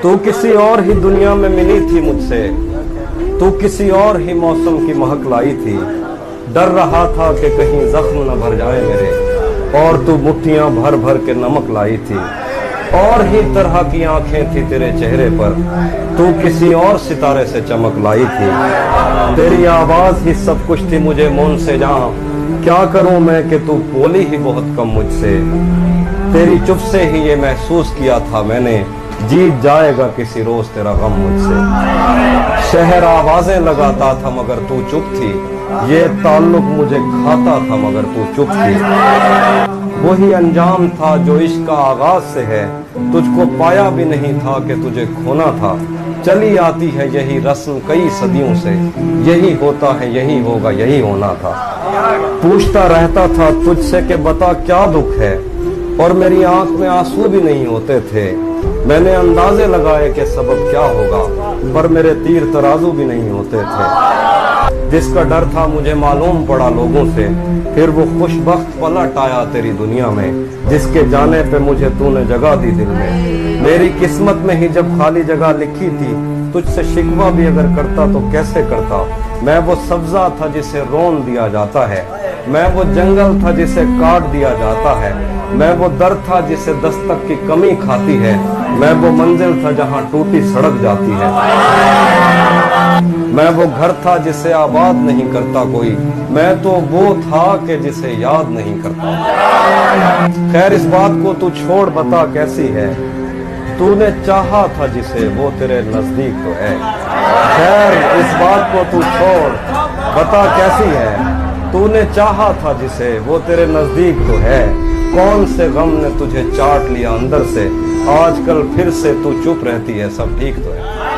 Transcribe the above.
तू किसी और ही दुनिया में मिली थी मुझसे, तू किसी और ही मौसम की महक लाई थी। डर रहा था कि कहीं जख्म न भर जाए मेरे, और तू मुट्ठियां भर भर के नमक लाई थी। और ही तरह की आंखें थी तेरे चेहरे पर, तू किसी और सितारे से चमक लाई थी। तेरी आवाज ही सब कुछ थी मुझे मौन से जहां, क्या करूं मैं कि तू बोली ही बहुत कम मुझसे। तेरी चुप से ही ये महसूस किया था मैंने, जीत जाएगा किसी रोज तेरा गम मुझसे। शहर आवाजें लगाता था मगर तू चुप थी, ये ताल्लुक मुझे खाता था मगर तू चुप थी। वही अंजाम था जो इश्क का आगाज से है, तुझको पाया भी नहीं था कि तुझे खोना था। चली आती है यही रस्म कई सदियों से, यही होता है यही होगा यही होना था। पूछता रहता था तुझसे कि बता क्या दुख है, और मेरी आंख में आंसू भी नहीं होते थे। मैंने अंदाजे लगाए कि सबब क्या होगा, पर मेरे तीर तराजू भी नहीं होते थे। जिसका डर था मुझे मालूम पड़ा लोगों से, फिर वो खुशबख्त पलट आया तेरी दुनिया में, जिसके जाने पे मुझे तूने जगह दी दिल में। मेरी किस्मत में ही जब खाली जगह लिखी थी, तुझसे शिकवा भी अगर करता तो कैसे करता। मैं वो सब्जा था जिसे रोन दिया जाता है, मैं वो जंगल था जिसे काट दिया जाता है, मैं वो दर था जिसे दस्तक की कमी खाती है, मैं वो मंजिल था जहां टूटी सड़क जाती है, मैं वो घर था जिसे आबाद नहीं करता कोई, मैं तो वो था कि जिसे याद नहीं करता। खैर इस बात को तू छोड़ बता कैसी है, तूने चाहा था जिसे वो तेरे नजदीक तो है। खैर इस बात को तू छोड़ बता कैसी है, तूने चाहा था जिसे वो तेरे नजदीक तो है। कौन से गम ने तुझे चाट लिया अंदर से, आजकल फिर से तू चुप रहती है सब ठीक तो है।